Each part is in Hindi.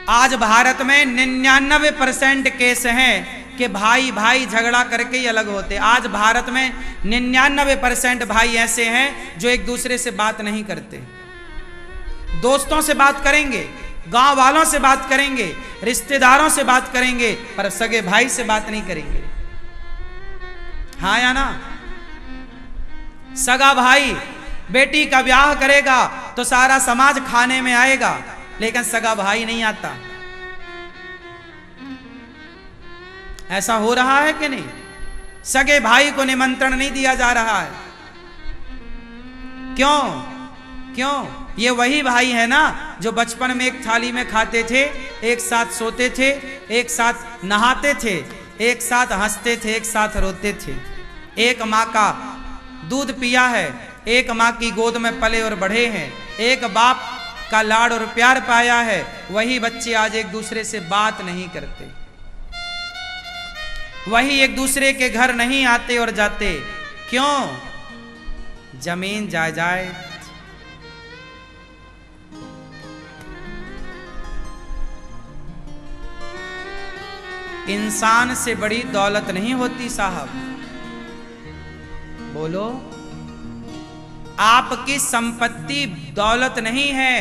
आज भारत में 99% केस हैं कि भाई भाई झगड़ा करके ही अलग होते। आज भारत में 99% भाई ऐसे हैं जो एक दूसरे से बात नहीं करते। दोस्तों से बात करेंगे, गांव वालों से बात करेंगे, रिश्तेदारों से बात करेंगे, पर सगे भाई से बात नहीं करेंगे। हाँ या ना? सगा भाई बेटी का ब्याह करेगा तो सारा समाज खाने में आएगा, लेकिन सगा भाई नहीं आता। ऐसा हो रहा है कि नहीं? सगे भाई को निमंत्रण नहीं दिया जा रहा है। क्यों? क्यों? ये वही भाई है ना जो बचपन में एक थाली में खाते थे, एक साथ सोते थे, एक साथ नहाते थे, एक साथ हंसते थे, एक साथ रोते थे। एक माँ का दूध पिया है, एक माँ की गोद में पले और बढ़े हैं, एक बाप का लाड़ और प्यार पाया है। वही बच्चे आज एक दूसरे से बात नहीं करते, वही एक दूसरे के घर नहीं आते और जाते। क्यों? जमीन जायदाद। इंसान से बड़ी दौलत नहीं होती साहब। बोलो, आपकी संपत्ति दौलत नहीं है,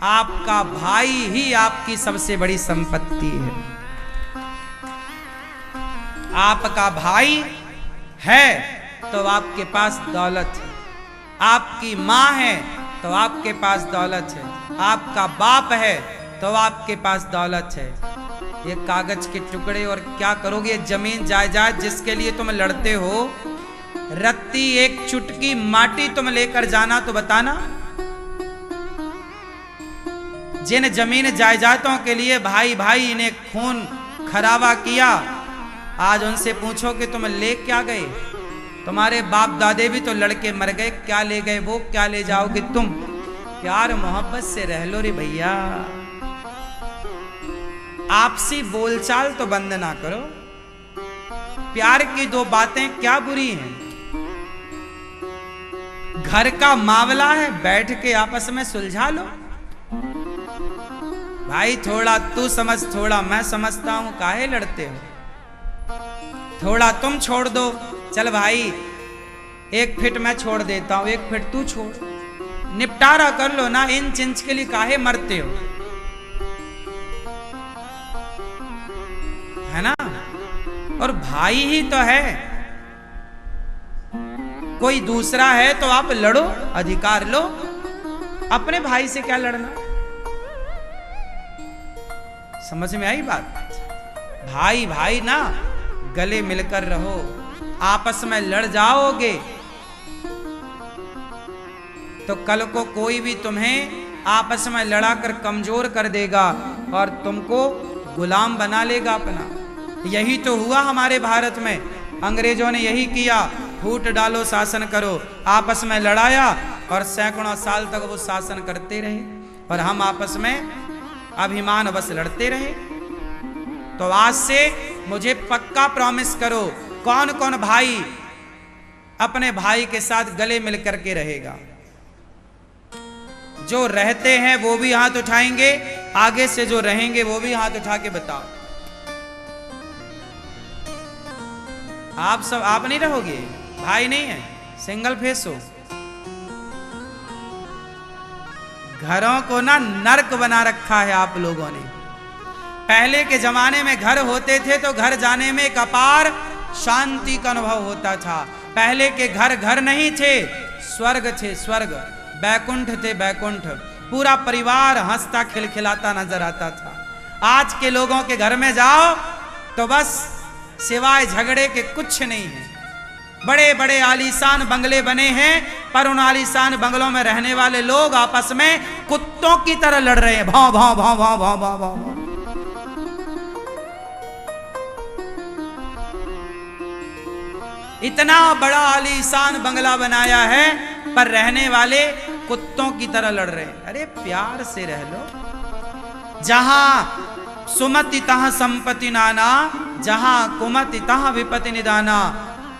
आपका भाई ही आपकी सबसे बड़ी संपत्ति है। आपका भाई है तो आपके पास दौलत है, आपकी मां है तो आपके पास दौलत है, आपका बाप है तो आपके पास दौलत है। ये कागज के टुकड़े और क्या करोगे? जमीन जायदाद जिसके लिए तुम लड़ते हो, रत्ती एक चुटकी माटी तुम लेकर जाना तो बताना। जिन जमीन जायदादों के लिए भाई भाई ने खून खराबा किया, आज उनसे पूछो कि तुम ले क्या गए? तुम्हारे बाप दादे भी तो लड़के मर गए, क्या ले गए वो, क्या ले जाओगे तुम? प्यार मोहब्बत से रह लो रे भैया। आपसी बोलचाल तो बंद ना करो। प्यार की दो बातें क्या बुरी हैं? घर का मामला है, बैठ के आपस में सुलझा लो। भाई थोड़ा तू समझ, थोड़ा मैं समझता हूं, काहे लड़ते हो? थोड़ा तुम छोड़ दो, चल भाई एक फिट मैं छोड़ देता हूं, एक फिट तू छोड़, निपटारा कर लो ना। इंच इंच के लिए काहे मरते हो? है ना? और भाई ही तो है, कोई दूसरा है तो आप लड़ो, अधिकार लो। अपने भाई से क्या लड़ना? समझ में आई बात? भाई भाई ना, गले मिलकर रहो। आपस में लड़ जाओगे तो कल को कोई भी तुम्हें आपस में लड़ाकर कमजोर कर देगा और तुमको गुलाम बना लेगा अपना। यही तो हुआ हमारे भारत में। अंग्रेजों ने यही किया, फूट डालो शासन करो, आपस में लड़ाया और सैकड़ों साल तक वो शासन करते रहे और हम आपस में अभिमान बस लड़ते रहे। तो आज से मुझे पक्का प्रॉमिस करो, कौन कौन भाई अपने भाई के साथ गले मिल करके रहेगा? जो रहते हैं वो भी हाथ उठाएंगे, आगे से जो रहेंगे वो भी हाथ उठा के बताओ। आप सब आप नहीं रहोगे? भाई नहीं है, सिंगल फेस हो। घरों को ना नर्क बना रखा है आप लोगों ने। पहले के जमाने में घर होते थे तो घर जाने में एक अपार शांति का अनुभव होता था। पहले के घर घर नहीं थे, स्वर्ग थे, स्वर्ग, बैकुंठ थे, बैकुंठ। पूरा परिवार हंसता खिलखिलाता नजर आता था। आज के लोगों के घर में जाओ तो बस सिवाय झगड़े के कुछ नहीं है। बड़े बड़े आलीशान बंगले बने हैं, पर उन आलीशान बंगलों में रहने वाले लोग आपस में कुत्तों की तरह लड़ रहे हैं, भाव भाव भाव भाव भाव भाव भाव। इतना बड़ा आलीशान बंगला बनाया है, पर रहने वाले कुत्तों की तरह लड़ रहे हैं। अरे प्यार से रह लो। जहां सुमति तहां संपत्ति नाना, जहां कुमति तहां विपत्ति निदाना।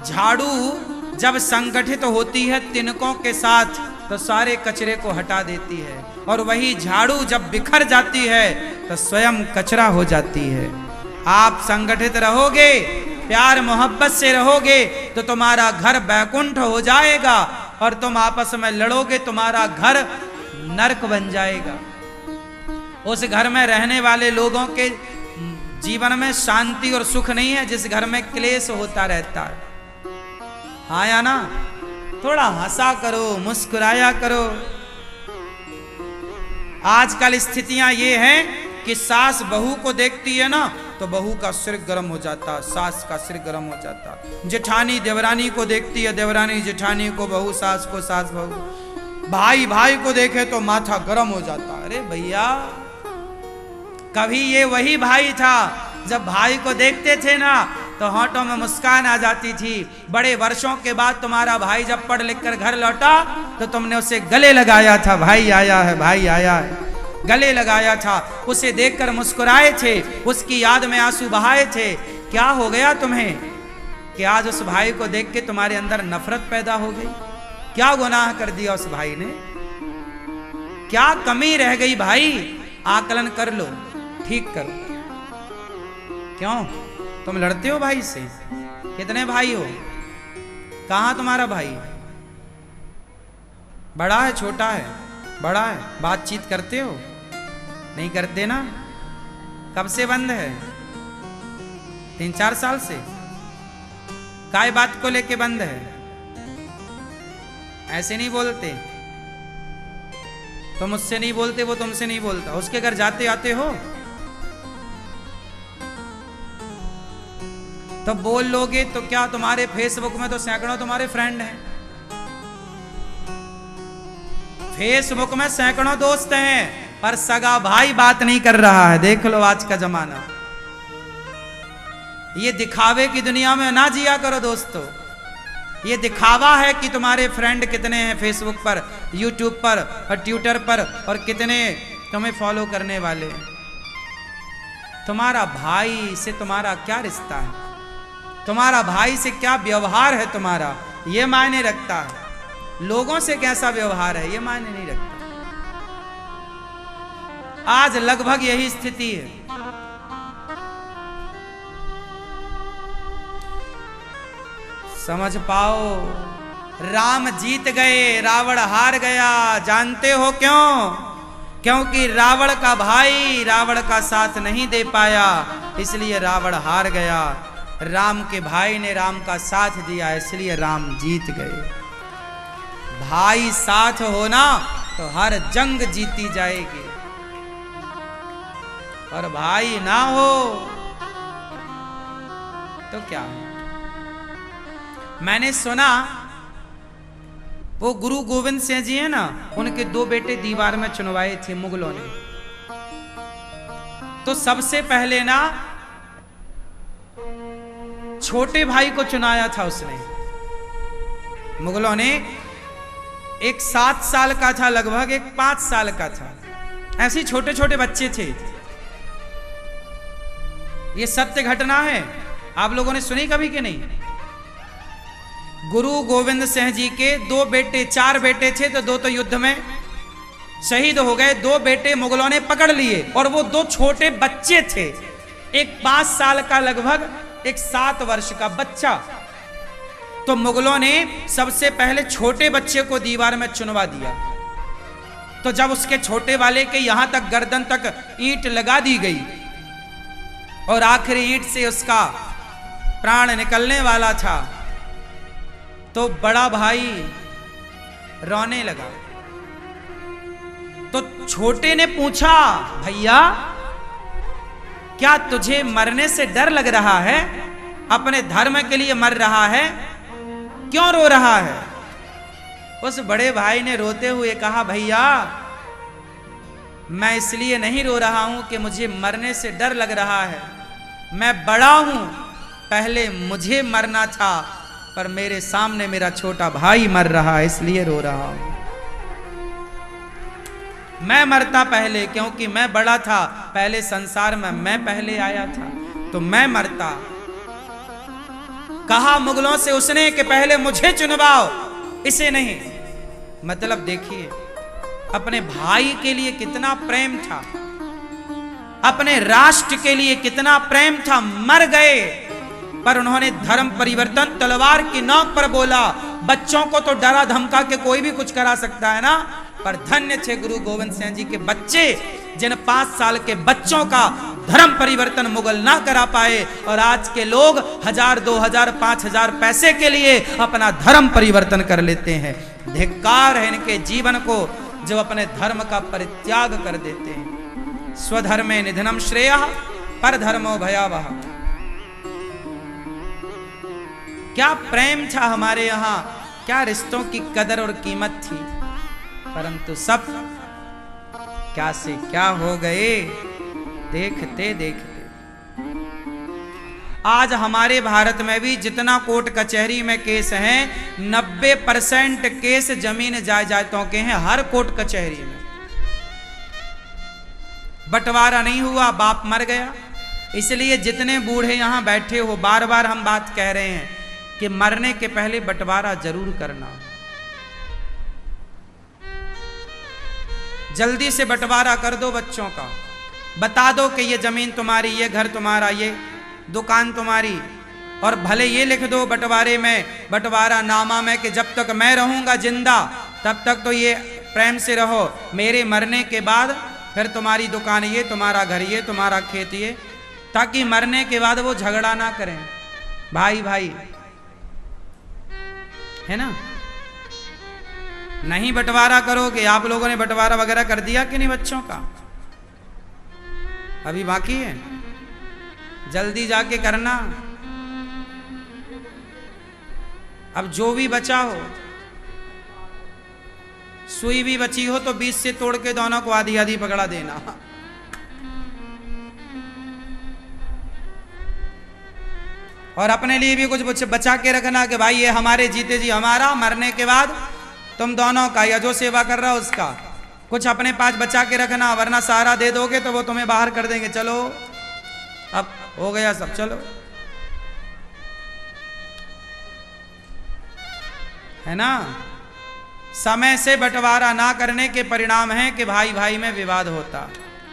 झाड़ू जब संगठित होती है तिनकों के साथ तो सारे कचरे को हटा देती है, और वही झाड़ू जब बिखर जाती है तो स्वयं कचरा हो जाती है। आप संगठित रहोगे, प्यार मोहब्बत से रहोगे तो तुम्हारा घर बैकुंठ हो जाएगा, और तुम आपस में लड़ोगे तुम्हारा घर नरक बन जाएगा। उस घर में रहने वाले लोगों के जीवन में शांति और सुख नहीं है जिस घर में क्लेश होता रहता है। हाँ या ना? थोड़ा हंसा करो, मुस्कुराया करो। आजकल स्थितियां ये हैं कि सास बहू को देखती है ना तो बहू का सिर गर्म हो जाता, सास का सिर गर्म हो जाता। जेठानी देवरानी को देखती है, देवरानी जेठानी को, बहू सास को, सास बहू। भाई भाई को देखे तो माथा गर्म हो जाता। अरे भैया, कभी ये वही भाई था जब भाई को देखते थे ना तो होठों में मुस्कान आ जाती थी। बड़े वर्षों के बाद तुम्हारा भाई जब पढ़ लिख कर घर लौटा तो तुमने उसे गले लगाया था, भाई आया है, भाई आया है, गले लगाया था। उसे देखकर मुस्कुराए थे, उसकी याद में आंसू बहाए थे। क्या हो गया तुम्हें कि आज उस भाई को देख के तुम्हारे अंदर नफरत पैदा हो गई? क्या गुनाह कर दिया उस भाई ने? क्या कमी रह गई भाई? आकलन कर लो, ठीक करो। क्यों तुम लड़ते हो भाई से? कितने भाई हो? कहां तुम्हारा भाई? बड़ा है, छोटा है? बड़ा है। बातचीत करते हो? नहीं करते ना? कब से बंद है? 3-4 साल से। काय बात को लेके बंद है? ऐसे नहीं बोलते। तुम उससे नहीं बोलते, वो तुमसे नहीं बोलता। उसके घर जाते आते हो तो बोल लोगे तो क्या? तुम्हारे फेसबुक में तो सैकड़ों तुम्हारे फ्रेंड हैं, फेसबुक में सैकड़ों दोस्त हैं, पर सगा भाई बात नहीं कर रहा है। देख लो आज का जमाना। ये दिखावे की दुनिया में ना जिया करो दोस्तों। ये दिखावा है कि तुम्हारे फ्रेंड कितने हैं फेसबुक पर, यूट्यूब पर और ट्विटर पर, और कितने तुम्हें फॉलो करने वाले हैं। तुम्हारा भाई से तुम्हारा क्या रिश्ता है? तुम्हारा भाई से क्या व्यवहार है तुम्हारा, ये मायने रखता है। लोगों से कैसा व्यवहार है ये मायने नहीं रखता। आज लगभग यही स्थिति है। समझ पाओ, राम जीत गए, रावण हार गया। जानते हो क्यों? क्योंकि रावण का भाई रावण का साथ नहीं दे पाया, इसलिए रावण हार गया। राम के भाई ने राम का साथ दिया, इसलिए राम जीत गए। भाई साथ होना तो हर जंग जीती जाएगी, और भाई ना हो तो क्या? मैंने सुना वो गुरु गोविंद सिंह जी है ना, उनके 2 बेटे दीवार में चुनवाए थे मुगलों ने। तो सबसे पहले ना छोटे भाई को चुनाया था उसने, मुगलों ने। एक 7 साल का था लगभग, एक 5 साल का था। ऐसे छोटे छोटे बच्चे थे। ये सत्य घटना है, आप लोगों ने सुनी कभी कि नहीं? गुरु गोविंद सिंह जी के 2 बेटे, 4 बेटे थे तो 2 तो युद्ध में शहीद हो गए। 2 बेटे मुगलों ने पकड़ लिए, और वो 2 छोटे बच्चे थे। एक 5 साल का लगभग, एक 7 वर्ष का बच्चा। तो मुगलों ने सबसे पहले छोटे बच्चे को दीवार में चुनवा दिया। तो जब उसके छोटे वाले के यहां तक गर्दन तक ईंट लगा दी गई और आखिरी ईंट से उसका प्राण निकलने वाला था, तो बड़ा भाई रोने लगा। तो छोटे ने पूछा, भैया क्या तुझे मरने से डर लग रहा है? अपने धर्म के लिए मर रहा है, क्यों रो रहा है? उस बड़े भाई ने रोते हुए कहा, भैया मैं इसलिए नहीं रो रहा हूं कि मुझे मरने से डर लग रहा है। मैं बड़ा हूं, पहले मुझे मरना था, पर मेरे सामने मेरा छोटा भाई मर रहा है, इसलिए रो रहा हूं। मैं मरता पहले, क्योंकि मैं बड़ा था, पहले संसार में मैं पहले आया था, तो मैं मरता। कहा मुगलों से उसने कि पहले मुझे चुनवाओ, इसे नहीं। मतलब देखिए, अपने भाई के लिए कितना प्रेम था, अपने राष्ट्र के लिए कितना प्रेम था। मर गए, पर उन्होंने धर्म परिवर्तन तलवार की नोक पर बोला। बच्चों को तो डरा धमका के कोई भी कुछ करा सकता है ना, पर धन्य थे गुरु गोविंद सिंह जी के बच्चे, जिन 5 साल के बच्चों का धर्म परिवर्तन मुगल ना करा पाए, और आज के लोग 1000, 2000, 5000 पैसे के लिए अपना धर्म परिवर्तन कर लेते हैं। धिक्कार है इनके जीवन को जो अपने धर्म का परित्याग कर देते हैं। स्वधर्मे निधनम श्रेयः पर धर्मो भयावह। क्या प्रेम था हमारे यहाँ, क्या रिश्तों की कदर और कीमत थी, परंतु सब क्या से क्या हो गए देखते देखते। आज हमारे भारत में भी जितना कोर्ट कचहरी में केस हैं, 90% केस जमीन जायदादों के हैं। हर कोर्ट कचहरी में बंटवारा नहीं हुआ, बाप मर गया। इसलिए जितने बूढ़े यहां बैठे हो, बार बार हम बात कह रहे हैं कि मरने के पहले बंटवारा जरूर करना। जल्दी से बंटवारा कर दो बच्चों का, बता दो कि ये जमीन तुम्हारी, ये घर तुम्हारा, ये दुकान तुम्हारी, और भले ये लिख दो बंटवारे में, बंटवारा नामा में, कि जब तक मैं रहूंगा जिंदा तब तक तो ये प्रेम से रहो, मेरे मरने के बाद फिर तुम्हारी दुकान ये, तुम्हारा घर ये, तुम्हारा खेत ये, ताकि मरने के बाद वो झगड़ा ना करें। भाई भाई है ना। नहीं बंटवारा करोगे। आप लोगों ने बंटवारा वगैरह कर दिया कि नहीं बच्चों का? अभी बाकी है, जल्दी जाके करना। अब जो भी बचा हो, सुई भी बची हो तो 20 से तोड़ के दोनों को आधी आधी पकड़ा देना। और अपने लिए भी कुछ बचा के रखना कि भाई ये हमारे जीते जी हमारा, मरने के बाद तुम दोनों का, या जो सेवा कर रहा हो उसका कुछ अपने पास बचा के रखना, वरना सारा दे दोगे तो वो तुम्हें बाहर कर देंगे। चलो अब हो गया सब, चलो, है ना। समय से बंटवारा ना करने के परिणाम है कि भाई भाई में विवाद होता।